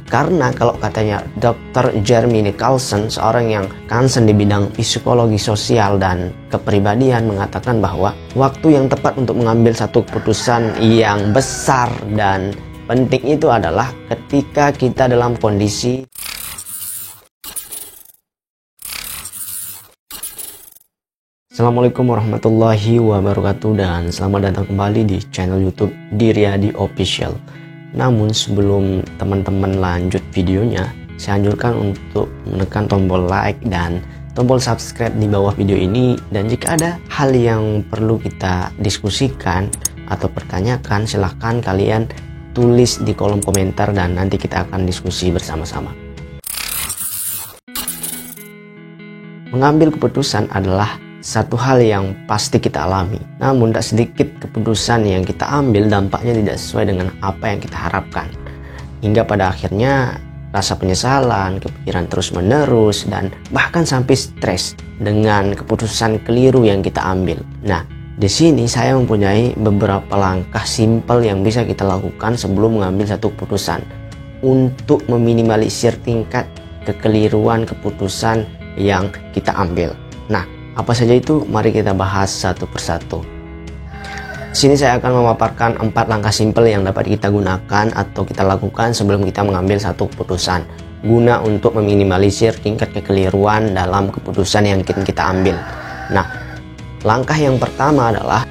Karena kalau katanya Dr. Jeremy Nicholson, seorang yang concern di bidang psikologi sosial dan kepribadian, mengatakan bahwa waktu yang tepat untuk mengambil satu keputusan yang besar dan penting itu adalah ketika kita dalam kondisi Assalamualaikum warahmatullahi wabarakatuh, dan selamat datang kembali di channel YouTube Diryadi Official. Namun sebelum teman-teman lanjut videonya, saya anjurkan untuk menekan tombol like dan tombol subscribe di bawah video ini. Dan jika ada hal yang perlu kita diskusikan atau pertanyakan, silahkan kalian tulis di kolom komentar dan nanti kita akan diskusi bersama-sama. Mengambil keputusan adalah satu hal yang pasti kita alami. Namun tak sedikit keputusan yang kita ambil dampaknya tidak sesuai dengan apa yang kita harapkan. Hingga pada akhirnya rasa penyesalan, kepikiran terus menerus, dan bahkan sampai stres dengan keputusan keliru yang kita ambil. Nah, di sini saya mempunyai beberapa langkah simpel yang bisa kita lakukan sebelum mengambil satu keputusan untuk meminimalisir tingkat kekeliruan keputusan yang kita ambil. Nah, apa saja itu? Mari kita bahas satu persatu. Sini saya akan memaparkan 4 langkah simpel yang dapat kita gunakan atau kita lakukan sebelum kita mengambil satu keputusan, guna untuk meminimalisir tingkat kekeliruan dalam keputusan yang kita ambil. Nah, langkah yang pertama adalah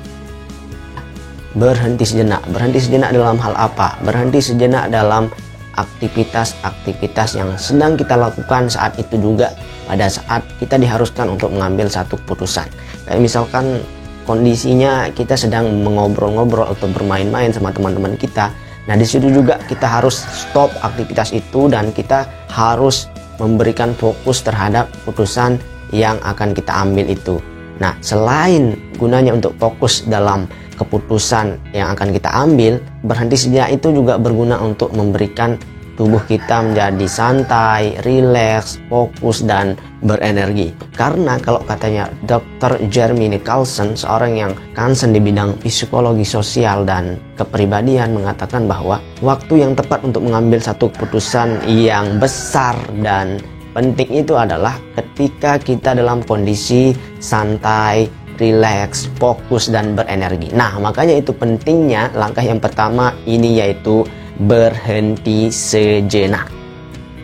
berhenti sejenak. Berhenti sejenak dalam hal apa? Berhenti sejenak dalam aktivitas-aktivitas yang sedang kita lakukan saat itu juga pada saat kita diharuskan untuk mengambil satu keputusan. Kayak misalkan kondisinya kita sedang mengobrol-ngobrol atau bermain-main sama teman-teman kita. Nah, di situ juga kita harus stop aktivitas itu dan kita harus memberikan fokus terhadap keputusan yang akan kita ambil itu. Nah, selain gunanya untuk fokus dalam keputusan yang akan kita ambil, berhenti sejenak itu juga berguna untuk memberikan tubuh kita menjadi santai, rileks, fokus, dan berenergi. Karena kalau katanya Dr. Jeremy Nicholson, seorang yang concern di bidang psikologi sosial dan kepribadian, mengatakan bahwa waktu yang tepat untuk mengambil satu keputusan yang besar dan penting itu adalah ketika kita dalam kondisi santai, rileks, fokus, dan berenergi. Nah, makanya itu pentingnya langkah yang pertama ini, yaitu berhenti sejenak.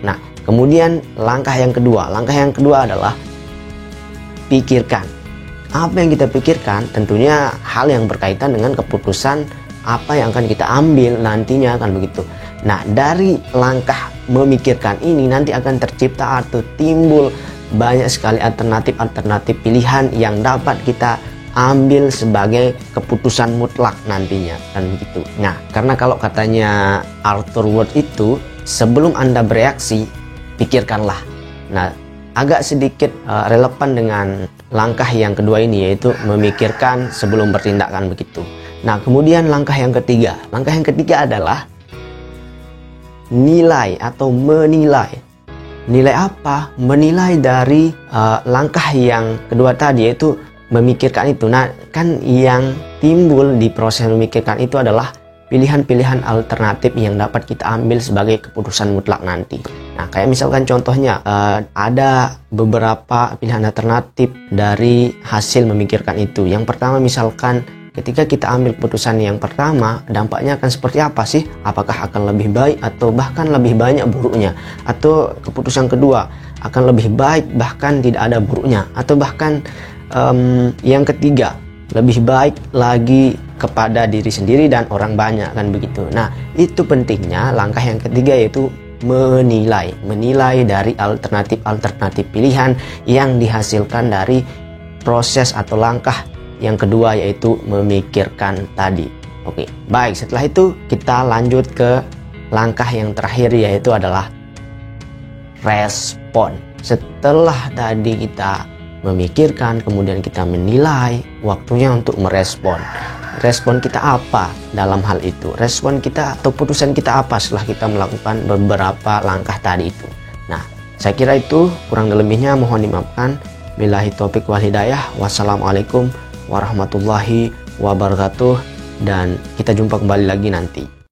Nah, kemudian langkah yang kedua. Langkah yang kedua adalah pikirkan. Apa yang kita pikirkan tentunya hal yang berkaitan dengan keputusan apa yang akan kita ambil nantinya, kan begitu. Nah, dari langkah memikirkan ini nanti akan tercipta atau timbul banyak sekali alternatif pilihan yang dapat kita ambil sebagai keputusan mutlak nantinya, kan begitu. Nah, karena kalau katanya Arthur Ward itu, sebelum Anda bereaksi, pikirkanlah. Nah, agak sedikit relevan dengan langkah yang kedua ini, yaitu memikirkan sebelum bertindak, kan begitu. Nah, kemudian langkah yang ketiga. Langkah yang ketiga adalah nilai atau menilai. Nilai apa? Menilai dari langkah yang kedua tadi, yaitu memikirkan itu. Nah, kan yang timbul di proses memikirkan itu adalah pilihan-pilihan alternatif yang dapat kita ambil sebagai keputusan mutlak nanti. Nah, kayak misalkan contohnya ada beberapa pilihan alternatif dari hasil memikirkan itu. Yang pertama, misalkan ketika kita ambil keputusan yang pertama, dampaknya akan seperti apa sih? Apakah akan lebih baik atau bahkan lebih banyak buruknya? Atau keputusan kedua, akan lebih baik bahkan tidak ada buruknya? Atau bahkan yang ketiga, lebih baik lagi kepada diri sendiri dan orang banyak, kan begitu. Nah, itu pentingnya langkah yang ketiga, yaitu menilai dari alternatif pilihan yang dihasilkan dari proses atau langkah yang kedua, yaitu memikirkan tadi. Oke, baik, setelah itu kita lanjut ke langkah yang terakhir, yaitu adalah respon. Setelah tadi kita memikirkan, kemudian kita menilai, waktunya untuk merespon. Respon kita apa dalam hal itu? Respon kita atau putusan kita apa setelah kita melakukan beberapa langkah tadi itu? Nah, saya kira itu, kurang lebihnya mohon dimaafkan. Billahi taufik wal hidayah. Wassalamualaikum warahmatullahi wabarakatuh, dan kita jumpa kembali lagi nanti.